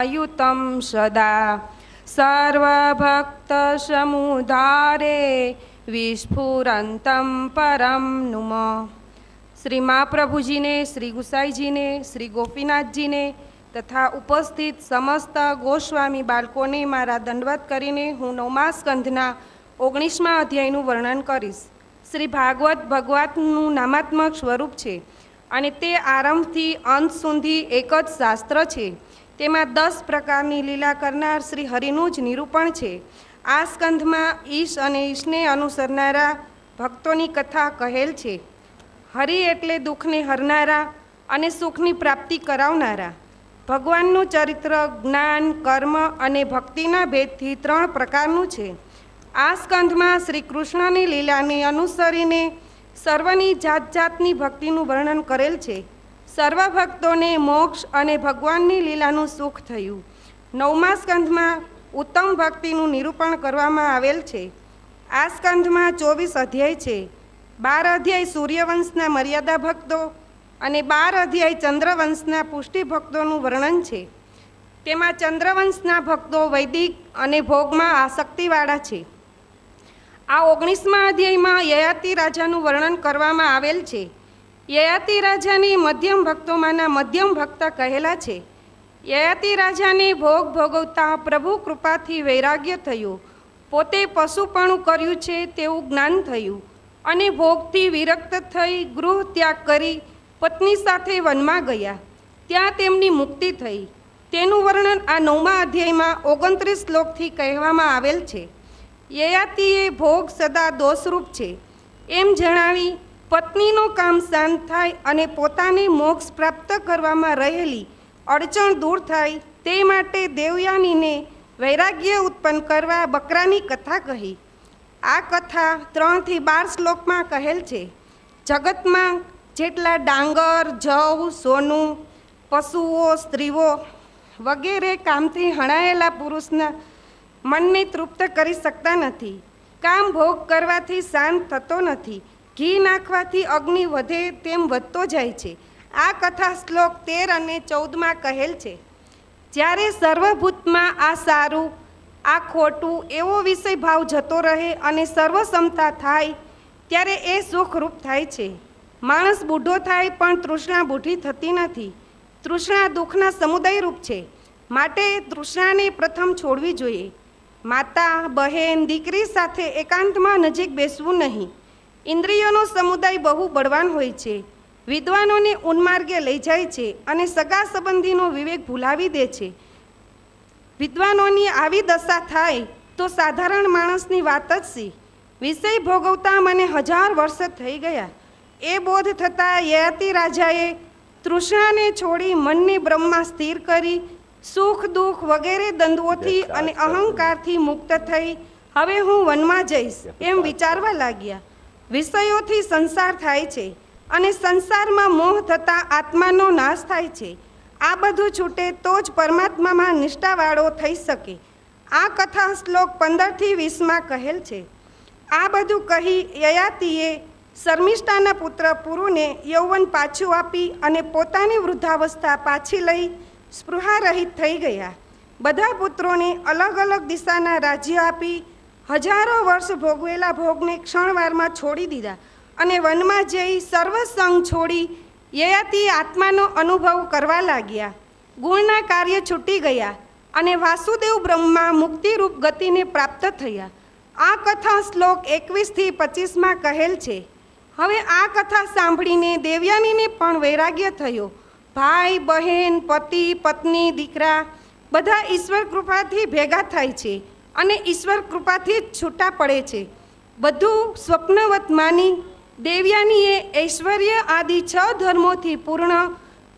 युतं सदा सर्वभक्तसमुदारे विस्फुरन्तं परं नुम। श्री महाप्रभुजीने, श्री गुसाईजीने, श्री गोपीनाथजीने तथा उपस्थित समस्त गोस्वामी बाळकोने मारा दंडवत करीने हूँ 9મા સ્કંધના 19મા અધ્યાયનું વર્ણન કરીશ। શ્રી ભાગવત ભગવાનનું નામાત્મક સ્વરૂપ છે અને તે આરંભથી અંત સુધી એક જ શાસ્ત્ર છે। તેમાં 10 પ્રકારની લીલા કરનાર શ્રી હરિનું જ નિરૂપણ છે। આ સ્કંધમાં ઈશ અને ઈશને અનુસરનારા ભક્તોની કથા કહેલ છે। હરિ એટલે દુઃખને હરનારા અને સુખની પ્રાપ્તિ કરાવનારા। ભગવાનનું ચરિત્ર જ્ઞાન, કર્મ અને ભક્તિના ભેદથી 3 પ્રકારનું છે। આ સ્કંધમાં શ્રી કૃષ્ણની લીલાને અનુસરીને સર્વની જાત જાતની ભક્તિનું વર્ણન કરેલ છે। સર્વ ભક્તોને મોક્ષ અને ભગવાનની લીલાનું સુખ થયું। 9મા સ્કંધમાં ઉત્તમ ભક્તિનું નિરૂપણ કરવામાં આવેલ છે। આ સ્કંધમાં 24 અધ્યાય છે। 12 અધ્યાય સૂર્યવંશના મર્યાદા ભક્તો અને 12 અધ્યાય ચંદ્રવંશના પુષ્ટિ ભક્તોનું વર્ણન છે। તેમાં ચંદ્રવંશના ભક્તો વૈદિક અને ભોગમાં આસક્તિવાળા છે। આ 19મા અધ્યાયમાં યયાતિ રાજાનું વર્ણન કરવામાં આવેલ છે। યયાતિ રાજાને મધ્યમ ભક્તોમાંના મધ્યમ ભક્ત કહેલા છે। યયાતિ રાજાને ભોગ ભોગવતા પ્રભુ કૃપાથી વૈરાગ્ય થયું। પોતે પશુપણું કર્યું છે તેવું જ્ઞાન થયું અને ભોગથી વિરક્ત થઈ ગૃહ ત્યાગ કરી પત્ની સાથે વનમાં ગયા। ત્યાં તેમની મુક્તિ થઈ। તેનું વર્ણન આ 9મા અધ્યાયમાં 29 શ્લોકથી કહેવામાં આવેલ છે। યયાતિએ ભોગ સદા દોષરૂપ છે એમ જણાવી પત્નીનું કામ શાંત થાય અને પોતાને મોક્ષ પ્રાપ્ત કરવામાં રહેલી અડચણ દૂર થાય તે માટે દેવયાનીને વૈરાગ્ય ઉત્પન્ન કરવા બકરાની કથા કહી। આ કથા 3 થી 12 શ્લોકમાં કહેલ છે। જગતમાં જેટલા ડાંગર, જવ, સોનું, પશુઓ, સ્ત્રીઓ વગેરે કામથી હણાયેલા પુરુષના મનને તૃપ્ત કરી શકતા નથી। કામ ભોગ કરવાથી શાંત થતો નથી। ઘી નાખવાથી અગ્નિ વધે તેમ વધતો જાય છે। આ કથા શ્લોક 13 અને 14માં કહેલ છે। જ્યારે સર્વભૂતમાં આ સારું, આ ખોટું એવો વિષય ભાવ જતો રહે અને સર્વસમતા થાય ત્યારે એ સુખરૂપ થાય છે। માણસ બૂઢો થાય પણ તૃષ્ણા બૂઢી થતી નથી। તૃષ્ણા દુઃખના સમુદાય રૂપ છે, માટે તૃષ્ણાને પ્રથમ છોડવી જોઈએ। માતા, બહેન, દીકરી સાથે એકાંતમાં નજીક બેસવું નહીં। ઇન્દ્રિયોનો સમુદાય બહુ બળવાન હોય છે, વિદ્વાનોને ઉન્માર્ગે લઈ જાય છે અને સગા સંબંધીનો વિવેક ભૂલાવી દે છે। વિદ્વાનોની આવી દશા થાય તો સાધારણ માણસની વાત જ શી। વિષય ભોગવતા મને 1000 વર્ષ થઈ ગયા। એ બોધ થતાં યયાતિ રાજાએ તૃષ્ણાને છોડી મનને બ્રહ્મમાં સ્થિર કરી સુખ દુઃખ વગેરે દ્વંદ્વોથી અને અહંકારથી મુક્ત થઈ હવે હું વનમાં જઈશ એમ વિચારવા લાગ્યા। વિષયોથી સંસાર થાય છે અને સંસારમાં મોહ થતાં આત્માનો નાશ થાય છે। આ બધું છૂટે તો જ પરમાત્મામાં નિષ્ઠાવાળો થઈ શકે। આ કથા શ્લોક 15 થી 20માં કહેલ છે। આ બધું કહી યયાતિએ શર્મિષ્ઠાના પુત્ર પુરુને યૌવન પાછું આપી અને પોતાની વૃદ્ધાવસ્થા પાછી લઈ સ્પૃહા રહિત થઈ ગયા। બધા પુત્રોને અલગ અલગ દિશાના રાજ્ય આપી હજારો વર્ષ ભોગવેલા ભોગને ક્ષણવારમાં છોડી દીધા અને વનમાં જઈ સર્વસંગ છોડી યયાતિ આત્માનો અનુભવ કરવા લાગ્યા। ગુણના કાર્ય છૂટી ગયા અને વાસુદેવ બ્રહ્મા મુક્તિરૂપ ગતિને પ્રાપ્ત થયા। આ કથા શ્લોક 21 થી 25માં કહેલ છે। હવે આ કથા સાંભળીને દેવયાનીને પણ વૈરાગ્ય થયો। ભાઈ, બહેન, પતિ, પત્ની, દીકરા બધા ઈશ્વર કૃપાથી ભેગા થાય છે અને ઈશ્વર કૃપાથી જ છૂટા પડે છે। બધું સ્વપ્નવત માની દેવયાનીએ ઐશ્વર્ય આદિ 6 ધર્મોથી પૂર્ણ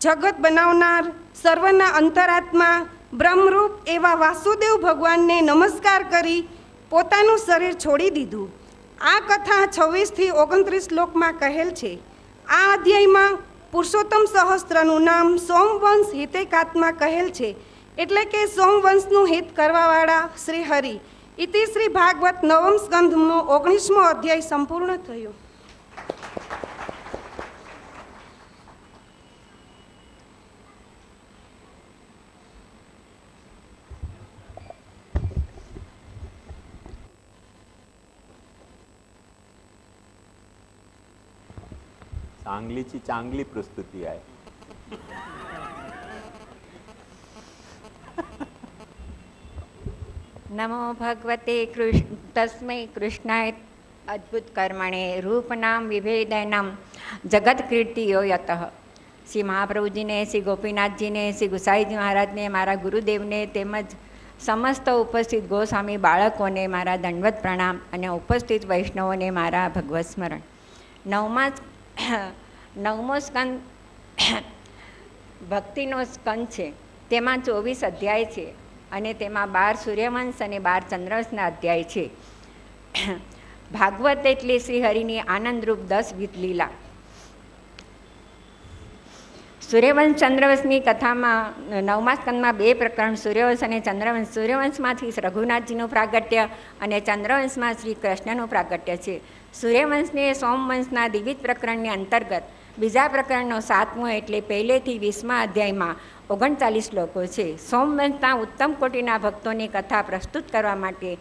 જગત બનાવનાર સર્વના અંતરાત્મા બ્રહ્મરૂપ એવા વાસુદેવ ભગવાનને નમસ્કાર કરી પોતાનું શરીર છોડી દીધું। આ કથા 26 થી 29 શ્લોકમાં કહેલ છે। આ અધ્યાયમાં પુરુષોત્તમ સહસ્ત્રનું નામ સોમવંશ હિતેકાત્મા કહેલ છે, એટલે કે સોમવંશનું હિત કરવાવાળા શ્રી હરિ। ઇતિ શ્રી ભાગવત 9મ સ્કંધનો 19મો અધ્યાય સંપૂર્ણ થયો। चांगलीची चांगली प्रस्तुती आहे. नमो भगवते तस्मै कृष्णाय अद्भुत कर्मणे रूपनाम विभेदनम जगत कीर्तियो यतः. શ્રી મહાપ્રભુજીને, શ્રી ગોપીનાથજીને, શ્રી ગુસાઈજી મહારાજને, મારા ગુરુદેવને તેમજ સમસ્ત ઉપસ્થિત ગોસ્વામી બાળકોને મારા દંડવત પ્રણામ અને ઉપસ્થિત વૈષ્ણવોને મારા ભગવત સ્મરણ. નવમો સ્કંદ ભક્તિનો સ્કંદ છે. તેમાં 24 અધ્યાય છે અને તેમાં 12 સૂર્યવંશ અને 12 ચંદ્રવંશના અધ્યાય છે. ભાગવત એટલે શ્રી હરિની આનંદરૂપ 10 વિધ લીલા. સૂર્યવંશ ચંદ્રવંશની કથામાં 9મા સ્કંદમાં 2 પ્રકરણ, સૂર્યવંશ અને ચંદ્રવંશ. સૂર્યવંશમાંથી રઘુનાથજીનું પ્રાગટ્ય અને ચંદ્રવંશમાં શ્રી કૃષ્ણનું પ્રાગટ્ય છે. સૂર્યવંશને સોમવંશના દ્વિવિધ પ્રકરણની અંતર્ગત બીજા પ્રકરણનો 7મો એટલે પહેલેથી 20મા અધ્યાયમાં 39 શ્લોકો છે. સોમવંશના ઉત્તમ કોટીના ભક્તોની કથા પ્રસ્તુત કરવા માટે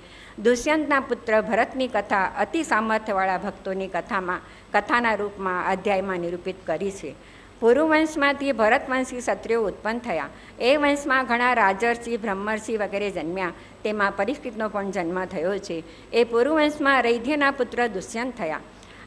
દુષ્યંતના પુત્ર ભરતની કથા અતિ સામર્થ્યવાળા ભક્તોની કથાના રૂપમાં અધ્યાયમાં નિરૂપિત કરી છે. પુરુવંશમાંથી ભરતવંશી ક્ષત્રિયો ઉત્પન્ન થયા. એ વંશમાં ઘણા રાજર્ષિ, બ્રહ્મર્ષિ વગેરે જન્મ્યા. તેમાં પરીક્ષિતનો પણ જન્મ થયો છે. એ પુરુવંશમાં રૈધ્યના પુત્ર દુષ્યંત થયા.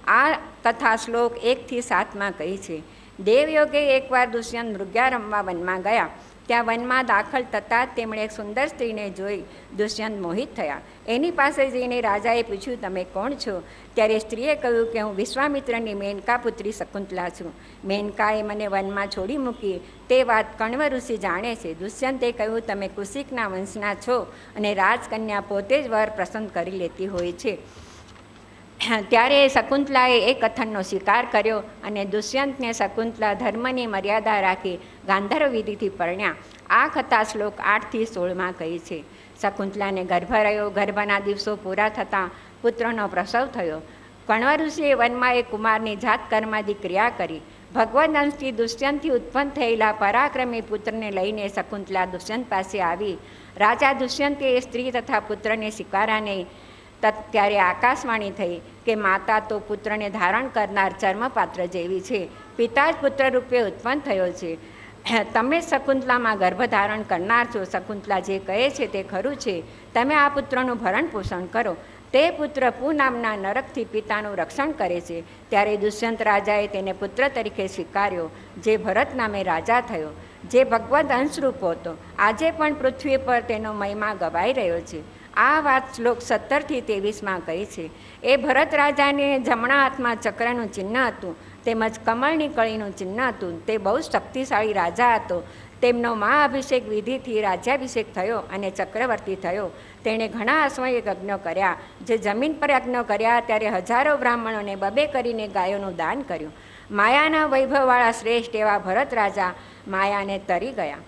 આ કથા શ્લોક 1થી 7માં કહી છે. દેવયોગે એકવાર દુષ્યંત મૃગ્યા રમવા વનમાં ગયા. ત્યાં વનમાં દાખલ થતાં તેમણે એક સુંદર સ્ત્રીને જોઈ દુષ્યંત મોહિત થયા. એની પાસે જઈને રાજાએ પૂછ્યું, તમે કોણ છો? ત્યારે સ્ત્રીએ કહ્યું કે હું વિશ્વામિત્રની મેનકા પુત્રી શકુંતલા છું. મેનકાએ મને વનમાં છોડી મૂકી તે વાત કણ્વ ઋષિ જાણે છે. દુષ્યંતે કહ્યું, તમે કુશિકના વંશના છો અને રાજકન્યા પોતે જ વર પસંદ કરી લેતી હોય છે. ત્યારે શકુંતલાએ એ કથનનો સ્વીકાર કર્યો અને દુષ્યંતને શકુંતલા ધર્મની મર્યાદા રાખી ગાંધર્વ વિધિથી પરણ્યા. આ કથા શ્લોક 8થી 16માં કહી છે. શકુંતલાને ગર્ભ રહ્યો. ગર્ભના દિવસો પૂરા થતાં પુત્રનો પ્રસવ થયો. કણ્વ ઋષિએ વનમાં એક કુમારની જાત કર્માદી ક્રિયા કરી. ભગવદ અંશથી દુષ્યંતથી ઉત્પન્ન થયેલા પરાક્રમી પુત્રને લઈને શકુંતલા દુષ્યંત પાસે આવી. રાજા દુષ્યંતે એ સ્ત્રી તથા પુત્રને સ્વીકાર્યા નહીં. ત્યારે આકાશવાણી થઈ કે માતા તો પુત્રને ધારણ કરનાર ચર્મપાત્ર જેવી છે. પિતા જ પુત્ર રૂપે ઉત્પન્ન થયો છે. તમે શકુંતલામાં ગર્ભ ધારણ કરનાર છો. શકુંતલા જે કહે છે તે ખરું છે. તમે આ પુત્રનું ભરણ પોષણ કરો. તે પુત્ર પુ નામના નરકથી પિતાનું રક્ષણ કરે છે. ત્યારે દુષ્યંત રાજાએ તેને પુત્ર તરીકે સ્વીકાર્યો, જે ભરત નામે રાજા થયો, જે ભગવદ અંશરૂપ હતો. આજે પણ પૃથ્વી પર તેનો મહિમા ગવાઈ રહ્યો છે. આ વાત શ્લોક 17થી 23માં કહી છે. એ ભરત રાજાને જમણા હાથમાં ચક્રનું ચિહ્ન હતું, તેમજ કમળની કળીનું ચિહ્ન હતું. તે બહુ શક્તિશાળી રાજા હતો. તેમનો મહાઅભિષેક વિધિથી રાજ્યાભિષેક થયો અને ચક્રવર્તી થયો. તેણે ઘણા અશ્વય યજ્ઞો કર્યા. જે જમીન પર યજ્ઞો કર્યા ત્યારે હજારો બ્રાહ્મણોને 2 કરીને ગાયોનું દાન કર્યું. માયાના વૈભવવાળા શ્રેષ્ઠ એવા ભરત રાજા માયાને તરી ગયા.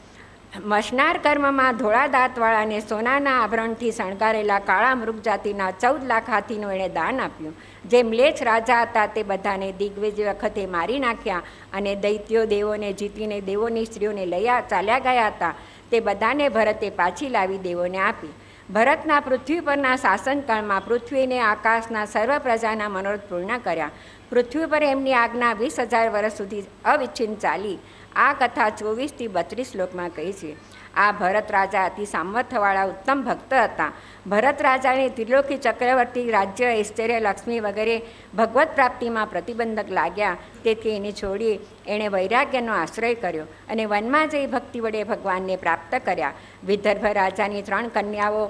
મશનાર કર્મમાં ધોળા દાંતવાળા અને સોનાના આભરણથી શણગારેલા કાળા મૃગ જાતિના 14 લાખ હાથીનું એણે દાન આપ્યું. જે મ્લેચ્છ રાજા હતા તે બધાને દિગ્વિજય વખતે મારી નાખ્યા અને દૈત્યો દેવોને જીતીને દેવોની સ્ત્રીઓને ચાલ્યા ગયા હતા તે બધાને ભરતે પાછી લાવી દેવોને આપી. ભરતના પૃથ્વી પરના શાસનકાળમાં પૃથ્વીને આકાશના સર્વ પ્રજાના મનોરથ પૂર્ણ કર્યા. પૃથ્વી પર એમની આજ્ઞા 20,000 વર્ષ સુધી અવિચ્છિન્ન ચાલી. આ કથા 24થી 32 શ્લોકમાં કહી છે. આ ભરત રાજા અતિ સામર્થ્યવાળા ઉત્તમ ભક્ત હતા. ભરત રાજાને ત્રિલોકી ચક્રવર્તી, રાજ્ય, ઐશ્વર્ય, લક્ષ્મી વગેરે ભગવત પ્રાપ્તિમાં પ્રતિબંધક લાગ્યા. તેથી એને છોડી એણે વૈરાગ્યનો આશ્રય કર્યો અને વનમાં જઈ ભક્તિ વડે ભગવાનને પ્રાપ્ત કર્યા. વિદર્ભ રાજાની 3 કન્યાઓ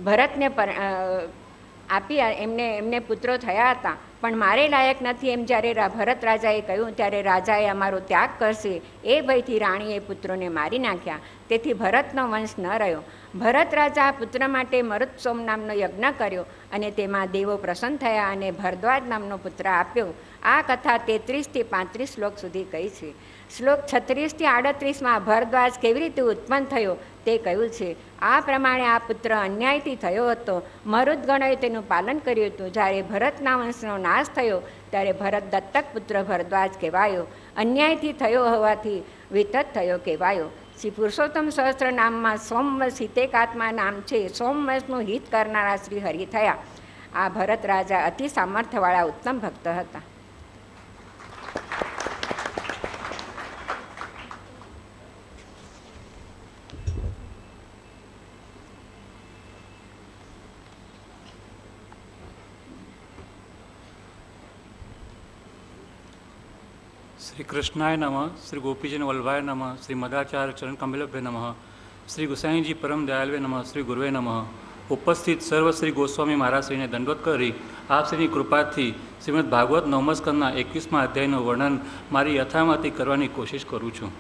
ભરતને આપી. એમને પુત્રો થયા હતા, પણ મારે લાયક નથી એમ જ્યારે ભરત રાજાએ કહ્યું ત્યારે રાજાએ અમારો ત્યાગ કરશે એ ભયથી રાણીએ પુત્રોને મારી નાખ્યા. તેથી ભરતનો વંશ ન રહ્યો. ભરત રાજા પુત્ર માટે મરુત્સોમ નામનો યજ્ઞ કર્યો અને તેમાં દેવો પ્રસન્ન થયા અને ભરદ્વાજ નામનો પુત્ર આપ્યો. આ કથા 33થી 35 શ્લોક સુધી કહી છે. શ્લોક 36થી 38માં ભરદ્વાજ કેવી રીતે ઉત્પન્ન થયો તે કહ્યું છે. આ પ્રમાણે આ પુત્ર અન્યાયથી થયો હતો. મરુદગણોએ તેનું પાલન કર્યું હતું. જ્યારે ભરતના વંશનો નાશ થયો ત્યારે ભરત દત્તક પુત્ર ભરદ્વાજ કહેવાયો. અન્યાયથી થયો હોવાથી વિતત થયો કહેવાયો. શ્રી પુરુષોત્તમ સહસ્ત્ર નામમાં સોમવંશ હિતેકાત્મા નામ છે. સોમવંશનું હિત કરનારા શ્રી હરિ થયા. આ ભરત રાજા અતિ સામર્થ્યવાળા ઉત્તમ ભક્ત હતા. શ્રી કૃષ્ણાય નમઃ, શ્રી ગોપીજન વલ્લભાય નમઃ, શ્રી મદાચાર્ય ચરણ કમલભ્ય નમઃ, શ્રી ગુસાઈજી પરમ દયાલવે નમઃ, શ્રી ગુરુવે નમઃ. ઉપસ્થિત સર્વ શ્રી ગોસ્વામી મહારાજશ્રીને દંડવત કરી આપ શ્રીની કૃપાથી શ્રીમદ ભાગવત નવમા સ્કંદના 21મા અધ્યાયનું વર્ણન મારી યથામતી કરવાની કોશિશ કરું છું.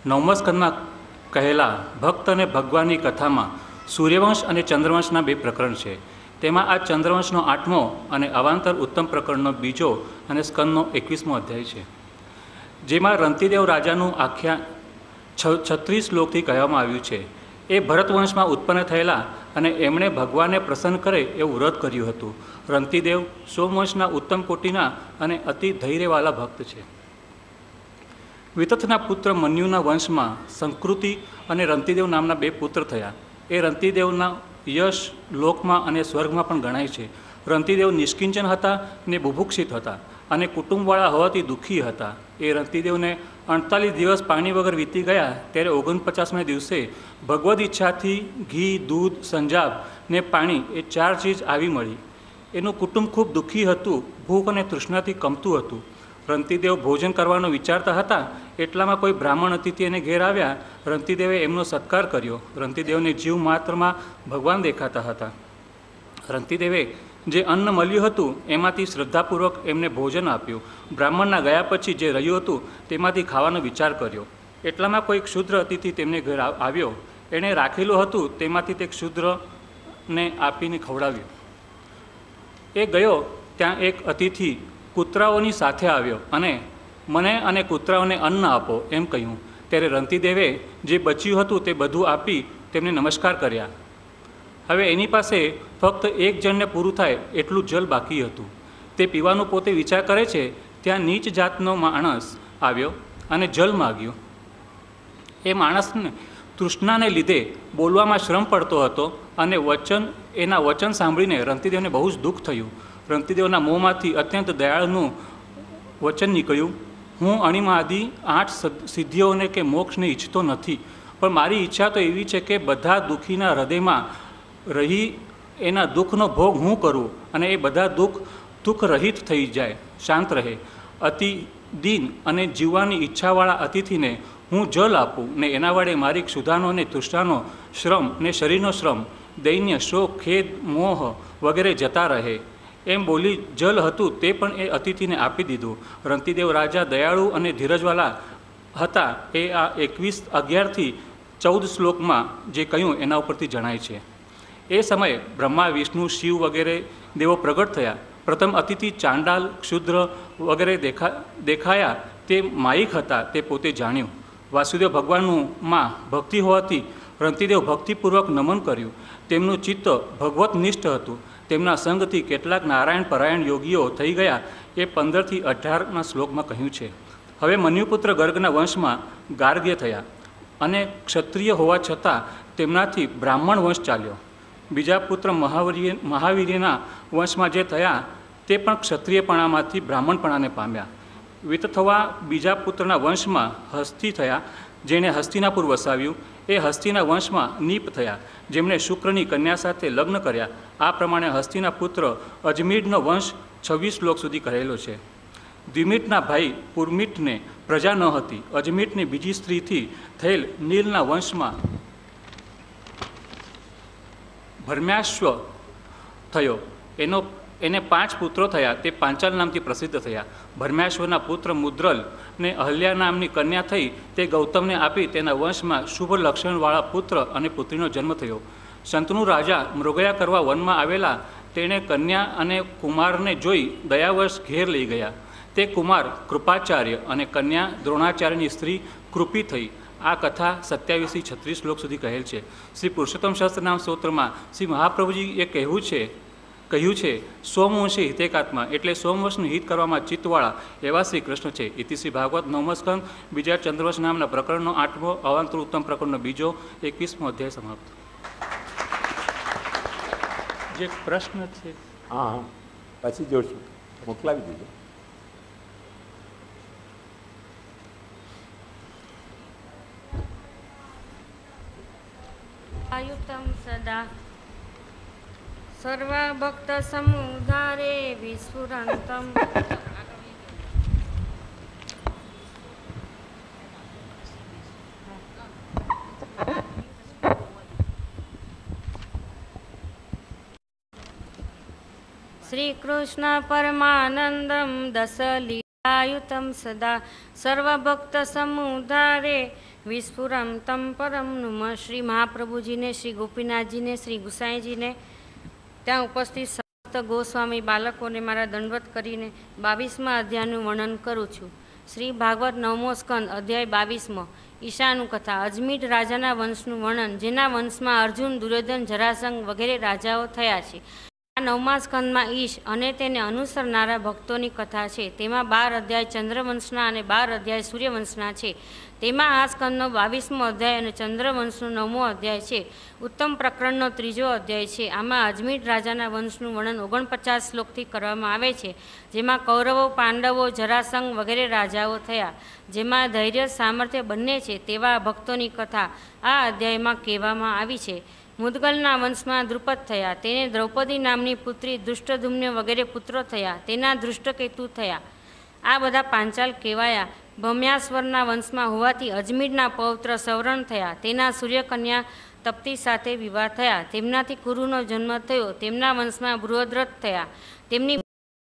નવમા સ્કંદમાં કહેલા ભક્ત અને ભગવાનની કથામાં સૂર્યવંશ અને ચંદ્રવંશના 2 પ્રકરણ છે. તેમાં આ ચંદ્રવંશનો 8મો અને અવાંતર ઉત્તમ પ્રકરણનો 2જો અને સ્કંદનો 21મો અધ્યાય છે, જેમાં રંતિદેવ રાજાનું આખ્યાન 36 શ્લોકથી કહેવામાં આવ્યું છે. એ ભરતવંશમાં ઉત્પન્ન થયેલા અને એમણે ભગવાનને પ્રસન્ન કરે એવું વ્રત કર્યું હતું. રંતિદેવ સોમવંશના ઉત્તમ કોટીના અને અતિ ધૈર્યવાળા ભક્ત છે. વિતથના પુત્ર મન્યુના વંશમાં સંકૃતિ અને રંતિદેવ નામના 2 પુત્ર થયા. એ રંતિદેવના યશ લોકમાં અને સ્વર્ગમાં પણ ગણાય છે. રંતિદેવ નિષ્કિંચન હતા ને બુભુક્ષિત હતા અને કુટુંબવાળા હોવાથી દુઃખી હતા. એ રંતિદેવને 48 દિવસ પાણી વગર વીતી ગયા ત્યારે 49મે દિવસે ભગવદ ઈચ્છાથી ઘી, દૂધ, સંજાબ ને પાણી એ 4 ચીજ આવી મળી. એનું કુટુંબ ખૂબ દુઃખી હતું, ભૂખ અને તૃષ્ણાથી કમતું હતું. રંતિદેવ ભોજન કરવાનું વિચારતા હતા એટલામાં કોઈ બ્રાહ્મણ અતિથિ એને ઘેર આવ્યા. રંતિદેવે એમનો સત્કાર કર્યો. રંતિદેવને જીવ માત્રમાં ભગવાન દેખાતા હતા. રંતિદેવે જે અન્ન મળ્યું હતું એમાંથી શ્રદ્ધાપૂર્વક એમને ભોજન આપ્યું. બ્રાહ્મણના ગયા પછી જે રહ્યું હતું તેમાંથી ખાવાનો વિચાર કર્યો. એટલામાં કોઈ ક્ષુદ્ર અતિથિ તેમને ઘર આવ્યો. એણે રાખેલું હતું તેમાંથી તે ક્ષુદ્રને આપીને ખવડાવ્યું. એ ગયો ત્યાં એક અતિથિ કૂતરાઓની સાથે આવ્યો અને મને અને કૂતરાઓને અન્ન આપો એમ કહ્યું. ત્યારે રંતિદેવે જે બચ્યું હતું તે બધું આપી તેમને નમસ્કાર કર્યા. હવે એની પાસે ફક્ત 1 જણને પૂરું થાય એટલું જલ બાકી હતું. તે પીવાનું પોતે વિચાર કરે છે ત્યાં નીચ જાતનો માણસ આવ્યો અને જલ માગ્યું. એ માણસને તૃષ્ણાને લીધે બોલવામાં શ્રમ પડતો હતો અને એના વચન સાંભળીને રંતિદેવને બહુ જ દુઃખ થયું. રંતિદેવના મોંમાંથી અત્યંત દયાળુનું વચન નીકળ્યું, હું અણિમાદિ 8 સિદ્ધિઓને કે મોક્ષને ઈચ્છતો નથી, પણ મારી ઈચ્છા તો એવી છે કે બધા દુઃખીના હૃદયમાં રહી એના દુઃખનો ભોગ હું કરું અને એ બધા દુઃખ રહિત થઈ જાય, શાંત રહે. અતિ દીન અને જીવવાની ઈચ્છાવાળા અતિથિને હું જલ આપું ને એના વડે મારી ક્ષુધાનો અને તૃષ્ણાનો શ્રમ ને શરીરનો શ્રમ, દૈન્ય, શોક, ખેદ, મોહ વગેરે જતા રહે. એમ બોલી જલ હતું તે પણ એ અતિથિને આપી દીધું. રંતિદેવ રાજા દયાળુ અને ધીરજવાળા હતા એ આ 11-થી 14 શ્લોકમાં જે કહ્યું એના ઉપરથી જણાય છે. એ સમયે બ્રહ્મા, વિષ્ણુ, શિવ વગેરે દેવો પ્રગટ થયા. પ્રથમ અતિથિ ચાંડાલ, ક્ષુદ્ર વગેરે દેખાયા તે માયિક હતા તે પોતે જાણ્યું. વાસુદેવ ભગવાનનું માં ભક્તિ હોવાથી રંતિદેવ ભક્તિપૂર્વક નમન કર્યું. તેમનું ચિત્ત ભગવતનિષ્ઠ હતું. તેમના સંગથી કેટલાક નારાયણ પરાયણ યોગીઓ થઈ ગયા એ 15થી 18ના શ્લોકમાં કહ્યું છે. હવે મન્યુપુત્ર ગર્ગના વંશમાં ગાર્ગ્ય થયા અને ક્ષત્રિય હોવા છતાં તેમનાથી બ્રાહ્મણ વંશ ચાલ્યો. બીજા પુત્ર મહાવીર્યના વંશમાં જે થયા તે પણ ક્ષત્રિયપણામાંથી બ્રાહ્મણપણાને પામ્યા. વિતથવા બીજા પુત્રના વંશમાં હસ્તી થયા, જેણે હસ્તિનાપુર વસાવ્યું. એ હસ્તિના વંશમાં નીપ થયા, જેમણે શુક્રની કન્યા સાથે લગ્ન કર્યા. આ પ્રમાણે હસ્તિના પુત્ર અજમીરનો વંશ 26 શ્લોક સુધી કહેલો છે. દ્વિમિટના ભાઈ પુરમિટને પ્રજા ન હતી. અજમીટની બીજી સ્ત્રીથી થયેલ નીલના વંશમાં ભરમ્યાશ્વ થયો. એને 5 પુત્રો થયા. તે પાંચાલ નામથી પ્રસિદ્ધ થયા. ભરમ્યાશ્વના પુત્ર મુદ્રલ ને અહલ્યા નામની કન્યા થઈ તે ગૌતમને આપી તેના વંશમાં શુભ લક્ષણવાળા પુત્ર અને પુત્રીનો જન્મ થયો. શંતનુ રાજા મૃગયા કરવા વનમાં આવેલા તેણે કન્યા અને કુમારને જોઈ દયાવશ ઘેર લઈ ગયા. તે કુમાર કૃપાચાર્ય અને કન્યા દ્રોણાચાર્યની સ્ત્રી કૃપી થઈ. આ કથા 27થી 36 શ્લોક સુધી કહેલ છે. શ્રી પુરુષોત્તમ શાસ્ત્ર નામ સ્તોત્રમાં શ્રી મહાપ્રભુજીએ કહ્યું છે સોમવંશી હિતેકાત્મા એટલે સોમવંશનું હિત કરવામાં ચિત્તવાળા એવા શ્રી કૃષ્ણ છે. ઇતિ શ્રી ભાગવત નવમો સ્કંદ બીજા ચંદ્રવંશ નામના પ્રકરણનો 8મો અવાંતર ઉત્તમ પ્રકરણનો 2જો 21મો અધ્યાય સમાપ્ત. જે પ્રશ્ન છે હા પછી જોડશું, મોકલાવી દીધો. આયુતમ સદા સર્વભક્ત સમુદારે વિસ્ફુરંતમ શ્રીકૃષ્ણ પરમાનંદમ દશલીલાયુતમ સદા સર્વભક્તસમુદ્ધારે વિસ્ફુરમ તમ પરમ નુમ. શ્રી મહાપ્રભુજીને, શ્રી ગોપીનાથજીને, શ્રી ગુસાઈજીને, ત્યાં ઉપસ્થિત સમસ્ત ગોસ્વામી બાળકોને મારા દંડવત કરીને 22મા અધ્યાયનું વર્ણન કરું છું. શ્રી ભાગવત 9મો સ્કંદ, અધ્યાય 22મો. ઈશાનું કથા. અજમીઢ રાજાના વંશનું વર્ણન, જેના વંશમાં અર્જુન, દુર્યોધન, જરાસંઘ વગેરે રાજાઓ થયા છે. આ 9મા સ્કંદમાં ઈશ અને તેને અનુસરનારા ભક્તોની કથા છે. તેમાં 12 અધ્યાય ચંદ્રવંશના અને 12 અધ્યાય સૂર્યવંશના છે. તેમાં આ સ્કંદનો 22મો અધ્યાય અને ચંદ્રવંશનો 9મો અધ્યાય છે. ઉત્તમ પ્રકરણનો 3જો અધ્યાય છે. આમાં અજમીઢ રાજાના વંશનું વર્ણન 49 શ્લોકથી કરવામાં આવે છે, જેમાં કૌરવો, પાંડવો, જરાસંઘ વગેરે રાજાઓ થયા, જેમાં ધૈર્ય, સામર્થ્ય બંને છે તેવા ભક્તોની કથા આ અધ્યાયમાં કહેવામાં આવી છે. મુદગલના વંશમાં દ્રુપદ થયા, તેને દ્રૌપદી નામની પુત્રી દૃષ્ટધુમ્ન વગેરે પુત્રો થયા, તેના દૃષ્ટકેતુ થયા. આ બધા પાંચાલ કહેવાયા. ભમ્યાશ્વરના વંશમાં હોવાથી અજમીરના પૌત્ર સવર્ણ થયા, તેના સૂર્યકન્યા તપ્તી સાથે વિવાહ થયા, તેમનાથી કુરુનો જન્મ થયો. તેમના વંશમાં બૃહદ્રથ થયા, તેમની